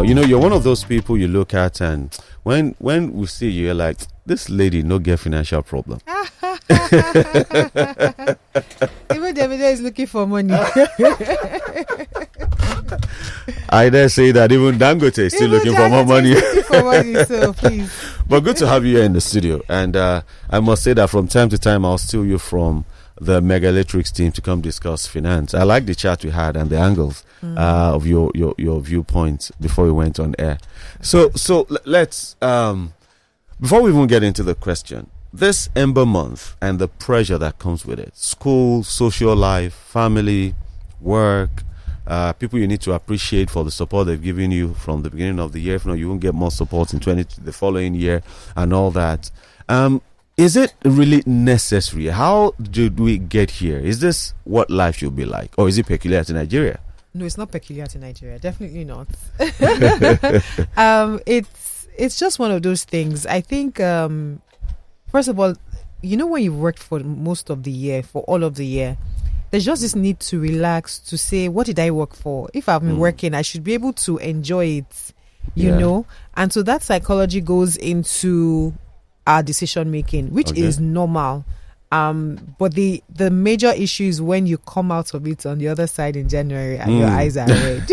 you're one of those people you look at, and when we see you, you're like, this lady no get financial problem. Even Davido is looking for money. I dare say that even Dangote is still looking for more money. So please. But good to have you here in the studio. And I must say that from time to time, I'll steal you from the Megalatrix team to come discuss finance. I like the chat we had and the angles of your viewpoints before we went on air. So let's before we even get into the question, this Ember month and the pressure that comes with it, school, social life, family, work, people you need to appreciate for the support they've given you from the beginning of the year. If not, you won't get more support in the following year and all that. Is it really necessary? How did we get here? Is this what life should be like? Or is it peculiar to Nigeria? No, it's not peculiar to Nigeria. Definitely not. It's just one of those things. I think, first of all, when you've worked for most of the year, for all of the year, there's just this need to relax, to say, what did I work for? If I've been working, I should be able to enjoy it, you know? And so that psychology goes into our decision making, which is normal. But the major issue is when you come out of it on the other side in January and your eyes are red.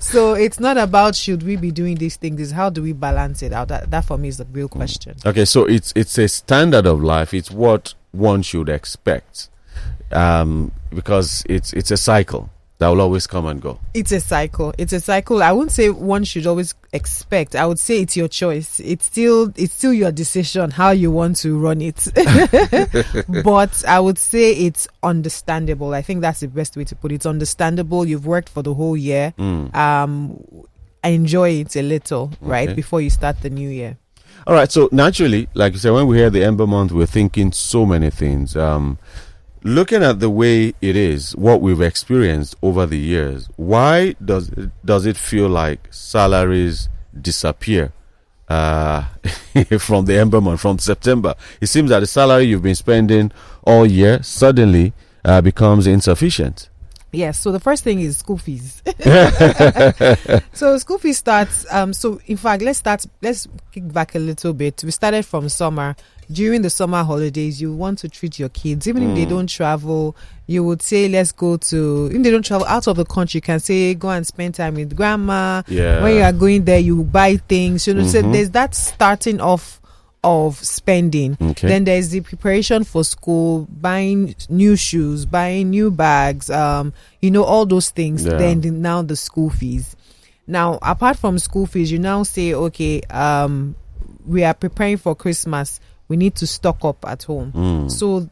So it's not about should we be doing these things, it's how do we balance it out. That for me is the real question. Okay, so it's a standard of life. It's what one should expect, because it's a cycle that will always come and go. It's a cycle. I wouldn't say one should always expect. I would say it's your choice. It's still your decision how you want to run it. But I would say it's understandable. I think that's the best way to put it. It's understandable. You've worked for the whole year. Enjoy it a little, right, before you start the new year. All right. So naturally, like you said, when we hear the Ember month, we're thinking so many things. Looking at the way it is, what we've experienced over the years, why does it feel like salaries disappear from the Ember month, from September? It seems that the salary you've been spending all year suddenly becomes insufficient. Yes, so the first thing is school fees. So school fees starts, so in fact, let's kick back a little bit. We started from summer. During the summer holidays, you want to treat your kids. Even if they don't travel, you would say, let's go to, if they don't travel out of the country, you can say, go and spend time with grandma. Yeah. When you are going there, you buy things. So there's that starting off of spending. Then there's the preparation for school, buying new shoes, buying new bags, all those things. Then now the school fees. Now, apart from school fees, you now say, okay, we are preparing for Christmas. We need to stock up at home. So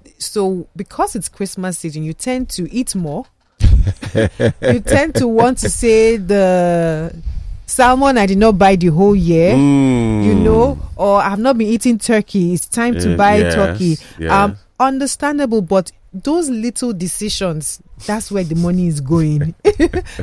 because it's Christmas season, you tend to eat more. You tend to want to say the salmon I did not buy the whole year, or I've not been eating turkey. It's time to buy turkey. Yes. Understandable, but those little decisions, that's where the money is going.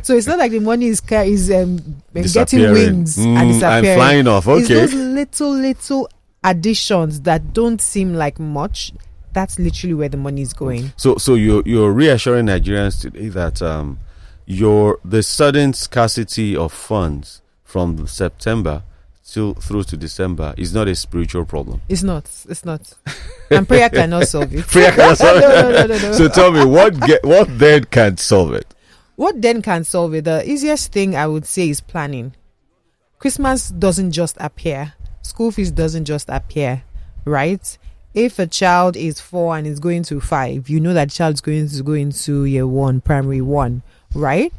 So it's not like the money is getting wings and disappearing. And flying off. Okay. It's those little additions that don't seem like much. That's literally where the money is going. So you're reassuring Nigerians today that the sudden scarcity of funds from September through to December is not a spiritual problem. It's not. And prayer cannot solve it. Prayer cannot solve it. No. So tell me, what then can solve it? What then can solve it? The easiest thing I would say is planning. Christmas doesn't just appear. School fees doesn't just appear, right? If a child is 4 and is going to 5, you know that child is going to go into year 1, primary 1, right?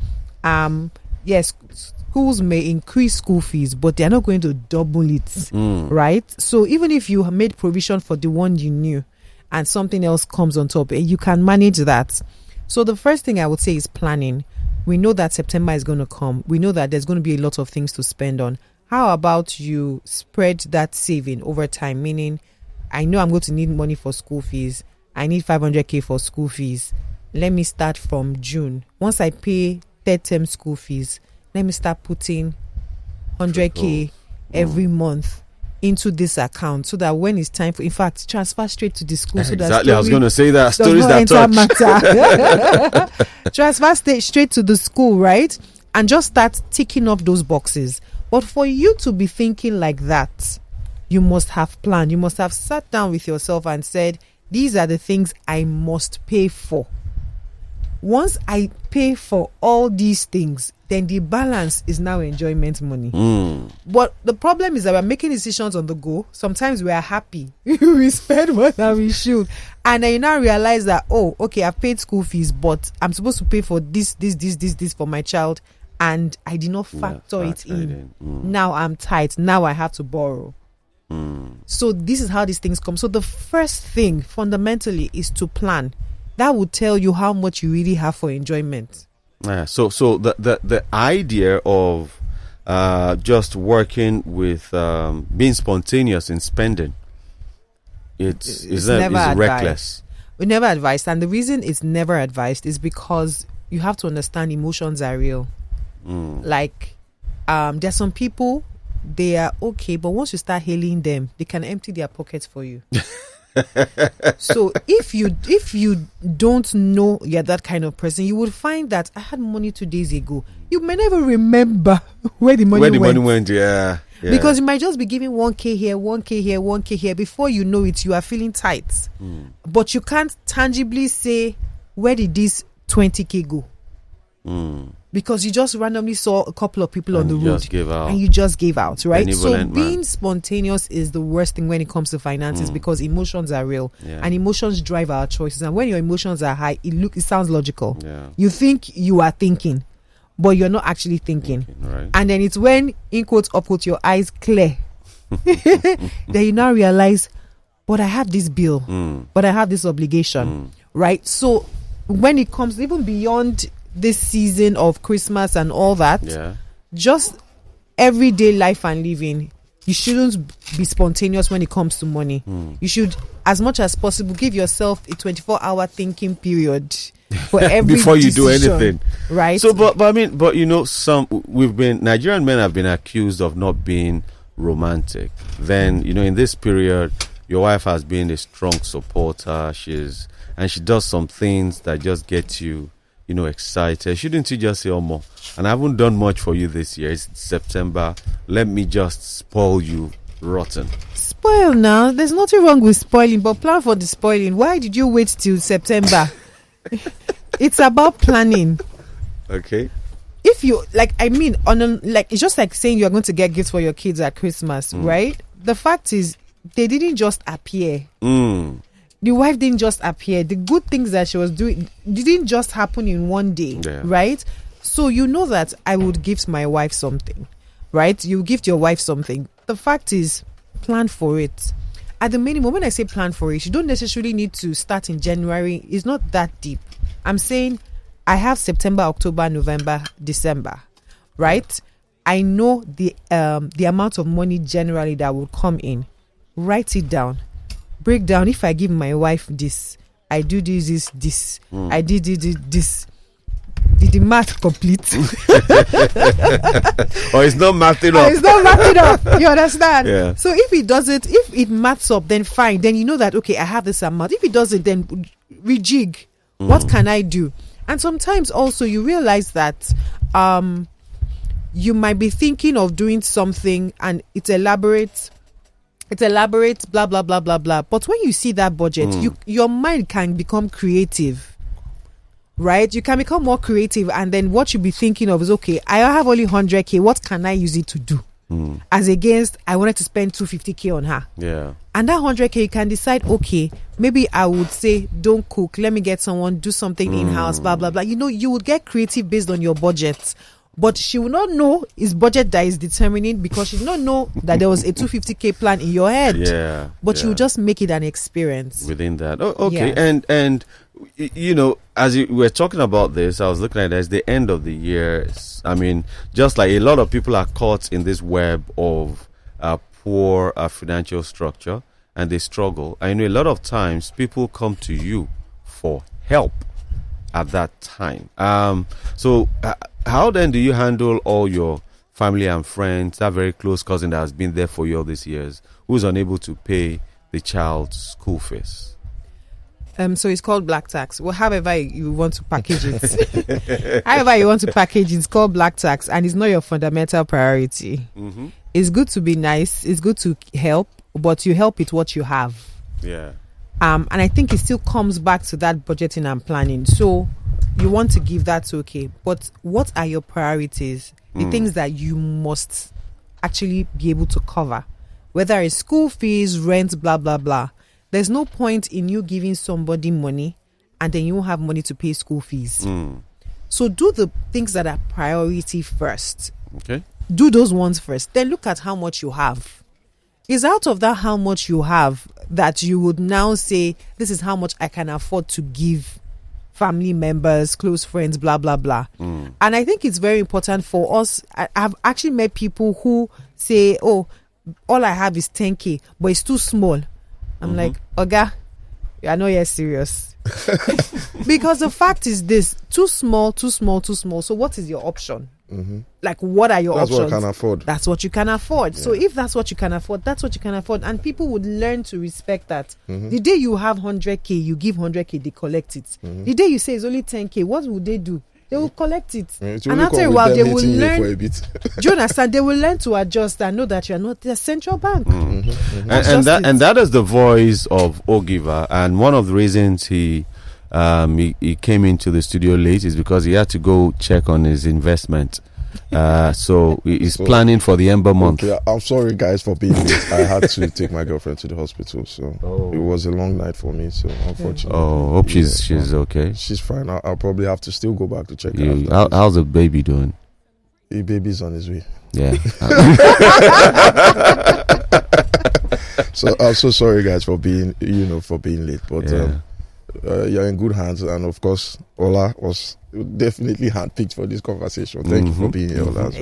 Yes, schools may increase school fees, but they're not going to double it, right? So even if you have made provision for the one you knew and something else comes on top, you can manage that. So the first thing I would say is planning. We know that September is going to come. We know that there's going to be a lot of things to spend on. How about you spread that saving over time? Meaning, I know I'm going to need money for school fees. I need 500k for school fees. Let me start from June. Once I pay third term school fees, let me start putting 100k every month into this account, so that when it's time for, in fact, transfer straight to the school. Exactly, I was going to say that. Stories that touch. Transfer straight to the school, right? and just start ticking off those boxes. But for you to be thinking like that, you must have planned. You must have sat down with yourself and said, these are the things I must pay for. Once I pay for all these things, then the balance is now enjoyment money. But the problem is that we're making decisions on the go. Sometimes we are happy. We spend more than we should. And then you now realize that, oh, okay, I've paid school fees, but I'm supposed to pay for this for my child. And I did not factor it in. Now I'm tight. Now I have to borrow. So this is how these things come. So the first thing fundamentally is to plan. That would tell you how much you really have for enjoyment. Yeah. So the idea of just working with being spontaneous in spending, it's reckless. We never advised, and the reason it's never advised is because you have to understand emotions are real. Like there's some people, they are okay, but once you start hailing them, they can empty their pockets for you. So if you don't know you're that kind of person, you would find that I had money 2 days ago. You may never remember where the money went. Yeah. Because you might just be giving 1K here, 1K here, 1K here. Before you know it, you are feeling tight. But you can't tangibly say, where did this 20K go? Because you just randomly saw a couple of people on the road and you just gave out, right? So being spontaneous is the worst thing when it comes to finances, because emotions are real and emotions drive our choices. And when your emotions are high, it sounds logical. You think you are thinking, but you're not actually thinking. Right. And then it's when, in quotes, upquote, your eyes clear, then you now realize, but I have this bill, but I have this obligation, right? So when it comes even beyond this season of Christmas and all that, just everyday life and living, you shouldn't be spontaneous when it comes to money. You should, as much as possible, give yourself a 24-hour thinking period for every before you do decision, anything, right? So but you know, Nigerian men have been accused of not being romantic. Then, you know, in this period, your wife has been a strong supporter. She does some things that just get you, you know, excited. Shouldn't you just say, oh, more, and I haven't done much for you this year, it's September, let me just spoil you rotten? Spoil now? There's nothing wrong with spoiling, but plan for the spoiling. Why did you wait till September? It's about planning. Okay. If you it's just like saying you're going to get gifts for your kids at Christmas, right? The fact is, they didn't just appear. The wife didn't just appear. The good things that she was doing didn't just happen in one day, right? So you know that I would gift my wife something, right? You gift your wife something. The fact is, plan for it. At the minimum, when I say plan for it, you don't necessarily need to start in January. It's not that deep. I'm saying I have September, October, November, December, right? I know the amount of money generally that will come in. Write it down. Break down. If I give my wife this, I do this. I did this. Did the math complete? Or it's not mathing up. It's not mathing up. You understand? Yeah. So if it doesn't, if it maths up, then fine. Then you know that, okay, I have this amount. If it doesn't, then rejig. What can I do? And sometimes also you realize that you might be thinking of doing something and it's elaborate, blah, blah, blah, blah, blah. But when you see that budget, your mind can become creative, right? You can become more creative. And then what you'll be thinking of is, okay, I have only 100K. What can I use it to do? As against, I wanted to spend 250K on her. Yeah. And that 100K, you can decide, okay, maybe I would say, don't cook. Let me get someone, do something in-house, blah, blah, blah. You know, you would get creative based on your budget. But she will not know it's budget that is determining, because she will not know that there was a 250K plan in your head. Yeah. But you will just make it an experience. Within that. Oh, okay. Yeah. And you know, as we were talking about this, I was looking at it as the end of the year. I mean, just like a lot of people are caught in this web of poor financial structure, and they struggle. I know a lot of times people come to you for help at that time. So how then do you handle all your family and friends, that very close cousin that has been there for you all these years, who's unable to pay the child's school fees? So it's called black tax. Well, however you want to package it. However you want to package it, it's called black tax, and it's not your fundamental priority. Mm-hmm. It's good to be nice. It's good to help, but you help with what you have. Yeah. And I think it still comes back to that budgeting and planning. So you want to give, that's okay. But what are your priorities? The things that you must actually be able to cover, whether it's school fees, rent, blah, blah, blah. There's no point in you giving somebody money and then you won't have money to pay school fees. So do the things that are priority first. Okay. Do those ones first. Then look at how much you have. It's out of that how much you have that you would now say, this is how much I can afford to give family members, close friends, blah, blah, blah. And I think it's very important for us. I've actually met people who say, oh, all I have is 10K, but it's too small. I'm like, Oga, I know you're serious. Because the fact is this, too small, too small, too small. So what is your option? Like, what are your options? That's what I can afford. That's what you can afford. Yeah. So if that's what you can afford, that's what you can afford. And people would learn to respect that. The day you have 100K, you give 100K, they collect it. The day you say it's only 10K, what would they do? They will collect it. And after a while, they will learn. For a bit. Do you understand? They will learn to adjust and know that you are not their central bank. And that is the voice of Ogieva. And one of the reasons he came into the studio late is because he had to go check on his investment. So he's planning for the Ember month. Okay, I'm sorry guys for being late. I had to take my girlfriend to the hospital, so it was a long night for me. So unfortunately, hope she's okay. She's fine. I'll probably have to still go back to check her. How's the baby doing? The baby's on his way. Yeah. So I'm so sorry guys for being late, but you're in good hands, and of course Ola was definitely handpicked for this conversation. Thank you for being here, Ola.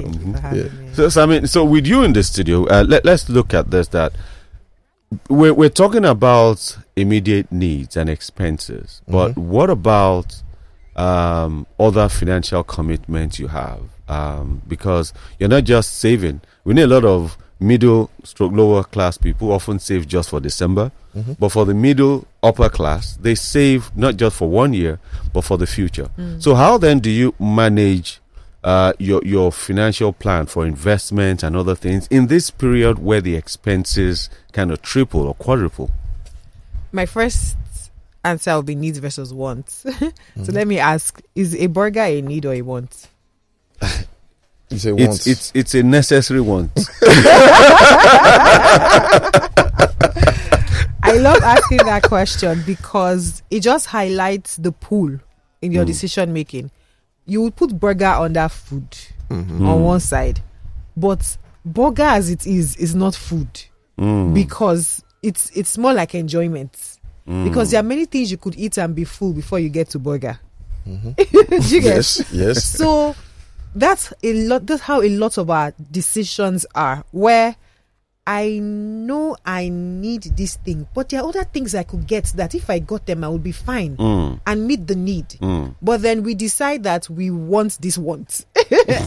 So with you in the studio, let's look at this. That we're talking about immediate needs and expenses, but what about other financial commitments you have? Because you're not just saving. We need a lot of lower class people often save just for December, but for the middle upper class, they save not just for 1 year but for the future. So how then do you manage your financial plan for investment and other things in this period where the expenses kind of triple or quadruple? My first answer will be needs versus wants. So let me ask, is a burger a need or a want? It's a necessary want. I love asking that question because it just highlights the pool in your decision making. You would put burger under food on one side, but burger as it is not food because it's more like enjoyment. Because there are many things you could eat and be full before you get to burger. Do you get? Yes. So that's how a lot of our decisions are, where I know I need this thing, but there are other things I could get that if I got them I would be fine and meet the need. But then we decide that we want this want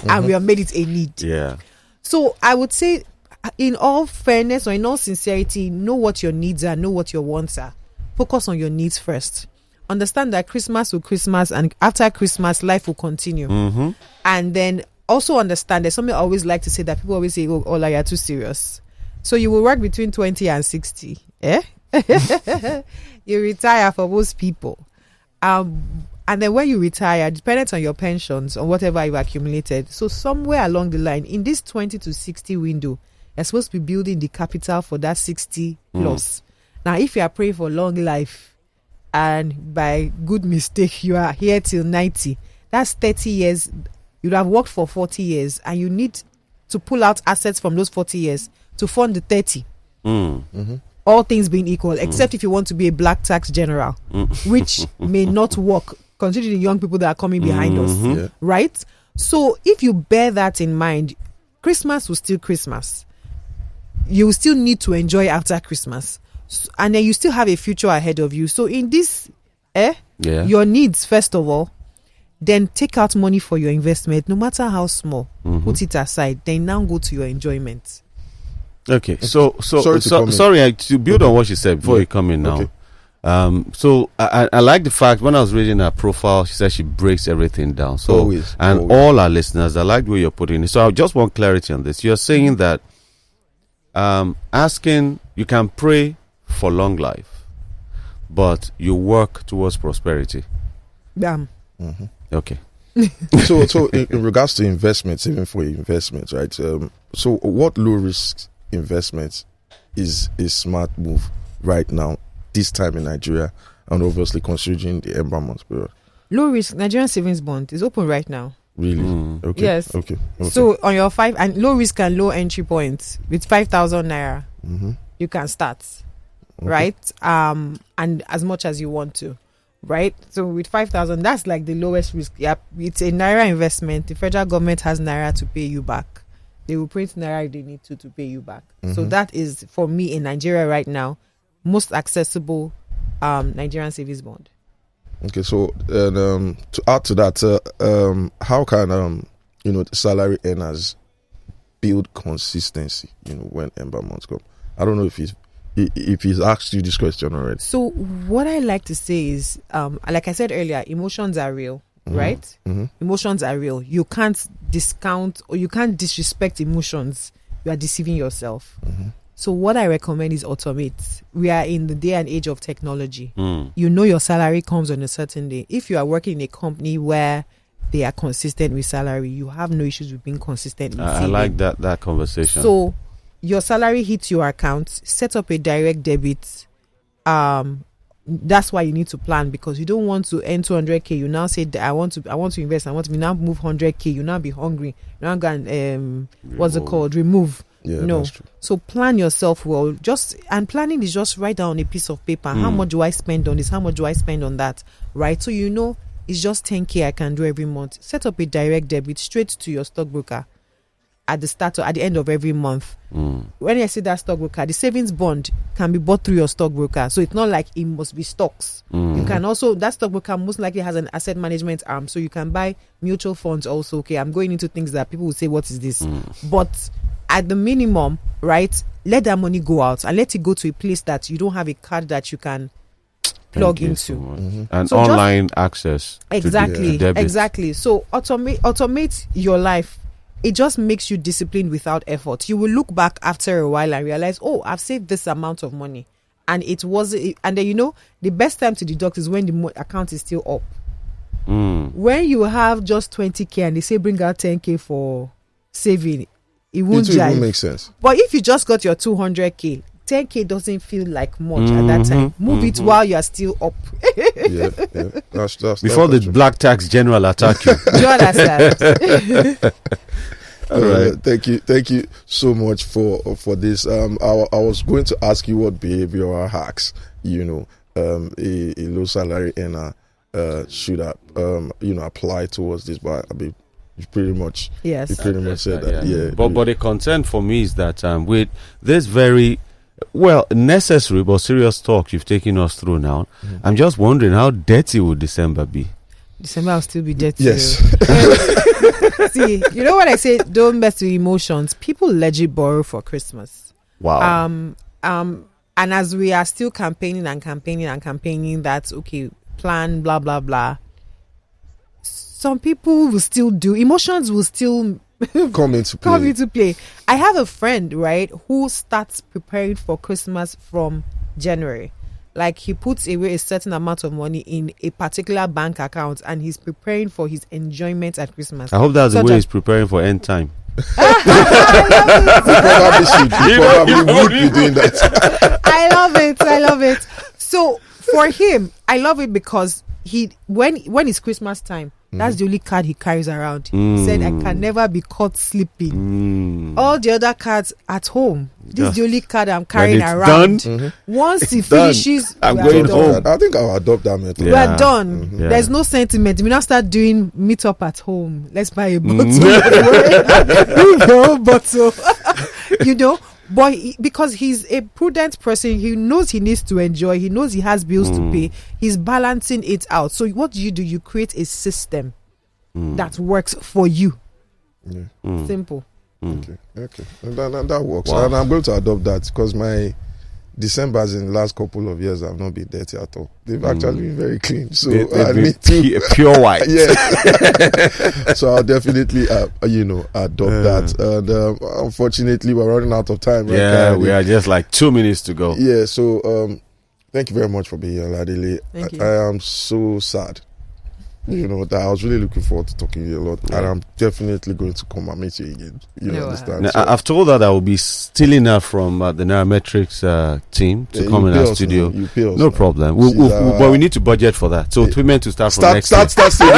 and we have made it a need. Yeah. So I would say, in all fairness or in all sincerity, know what your needs are, know what your wants are. Focus on your needs first. Understand that Christmas will Christmas, and after Christmas, life will continue. And then also understand, there's something I always like to say that people always say, oh, Ola, you're too serious. So you will work between 20 and 60. You retire for most people. And then when you retire, dependent on your pensions or whatever you've accumulated, so somewhere along the line, in this 20 to 60 window, you're supposed to be building the capital for that 60 plus. Now, if you are praying for long life, and by good mistake, you are here till 90, that's 30 years. You'd have worked for 40 years, and you need to pull out assets from those 40 years to fund the 30. All things being equal, except if you want to be a black tax general, which may not work, considering the young people that are coming behind us, right? So if you bear that in mind, Christmas will still Christmas. You will still need to enjoy after Christmas. And then you still have a future ahead of you. So in this, your needs, first of all, then take out money for your investment, no matter how small. Put it aside. Then now go to your enjoyment. Okay. So sorry to build on what you said before you come in now. So I like the fact when I was reading her profile, she said she breaks everything down. So Always. All our listeners, I like the way you're putting it. So I just want clarity on this. You're saying that asking, you can pray for long life, but you work towards prosperity. Okay. So in regards to investments, even for investments, right? So what low risk investments is a smart move right now, this time in Nigeria, and obviously considering the Ember month period? Low risk Nigerian savings bond is open right now. Really? Okay. Yes. Okay. So on your and low risk and low entry points with 5,000 naira, you can start, right? And as much as you want to, right? So with 5,000, that's like the lowest risk. Yep, it's a naira investment. The federal government has naira to pay you back. They will print naira if they need to pay you back. So that is, for me in Nigeria right now, most accessible Nigerian savings bond. Okay, so to add to that, how can the salary earners build consistency? When Ember months come, I don't know if he's asked you this question already. So what I like to say is, like I said earlier, emotions are real, right? Emotions are real. You can't discount or you can't disrespect emotions. You are deceiving yourself. So what I recommend is automate. We are in the day and age of technology. You know your salary comes on a certain day. If you are working in a company where they are consistent with salary, you have no issues with being consistent with saving. I like that conversation. So your salary hits your account, set up a direct debit. That's why you need to plan, because you don't want to earn 200k. You now say, I want to invest. I want to now move 100k. You now be hungry. You now go and remove. Yeah, no. That's true. So plan yourself well. And planning is just write down on a piece of paper. How much do I spend on this? How much do I spend on that? Right? So it's just 10k I can do every month. Set up a direct debit straight to your stockbroker at the start or at the end of every month. When I say that stockbroker, the savings bond can be bought through your stockbroker. So it's not like it must be stocks. You can also, that stockbroker most likely has an asset management arm. So you can buy mutual funds also. Okay, I'm going into things that people will say, what is this? But at the minimum, right, let that money go out and let it go to a place that you don't have a card that you can plug into. And so online access. Exactly. So automate your life. It just makes you disciplined without effort. You will look back after a while and realize, oh, I've saved this amount of money. And and then the best time to deduct is when the account is still up. When you have just 20k and they say bring out 10k for saving, it won't make sense. But if you just got your 200k, 10k doesn't feel like much at that time. Move it while you are still up. Yeah. That's before the black tax general attack you. Do you understand? All right. Thank you so much for this. I was going to ask you what behavioral hacks a low salary earner should apply towards this, but you pretty much said that. Yeah. But the concern for me is that with this very necessary but serious talk you've taken us through now, I'm just wondering how dirty would December be? December will still be dirty. Yes. See, you know what I say? Don't mess with emotions. People legit borrow for Christmas. Wow. And as we are still campaigning that okay, plan blah blah blah. Some people will still do. Emotions will still come into play. I have a friend, right, who starts preparing for Christmas from January. Like, he puts away a certain amount of money in a particular bank account and he's preparing for his enjoyment at Christmas. I hope that's the way he's preparing for end time. You probably would be doing that. I love it. So for him, I love it because when it's Christmas time, that's the only card he carries around. He said, I can never be caught sleeping. All the other cards at home. This is the only card I'm carrying around. Once he finishes, I'm going home. I think I'll adopt that method. We are done. There's no sentiment. We now start doing meet up at home. Let's buy a bottle. But because he's a prudent person, he knows he needs to enjoy. He knows he has bills to pay. He's balancing it out. So what do? You create a system that works for you. Simple. Okay. And that works. Wow. And I'm going to adopt that because my December's in the last couple of years have not been dirty at all. They've actually been very clean. So I been need to pure white. Yeah. So I'll definitely, adopt that. And unfortunately, we're running out of time. Right, Yeah, Kennedy? we are just like 2 minutes to go. Yeah. So thank you very much for being here, Oladele. Thank you. I am so sad. That I was really looking forward to talking to you a lot, and I'm definitely going to come and meet you again. Understand? Now, So, I've told her that I will be stealing her from the Nairametrics team to come in our studio. No problem. But we need to budget for that. So payment to start from next year. Start saving.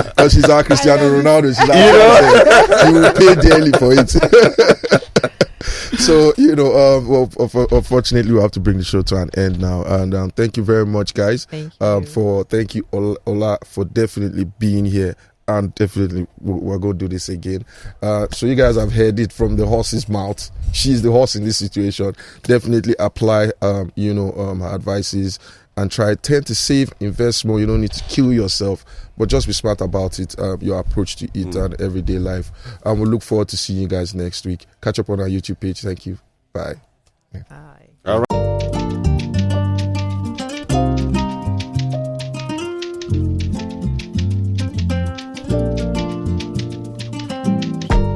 Because she's our Cristiano Ronaldo. She's our you will pay daily for it. So unfortunately we have to bring the show to an end now, and thank you very much, guys. Thank you Ola for definitely being here, and definitely we're going to do this again. So you guys have heard it from the horse's mouth. She's the horse in this situation. Definitely apply her advices and tend to save, invest more. You don't need to kill yourself, but just be smart about it, your approach to it and everyday life. And we'll look forward to seeing you guys next week. Catch up on our YouTube page. Thank you. Bye. Bye.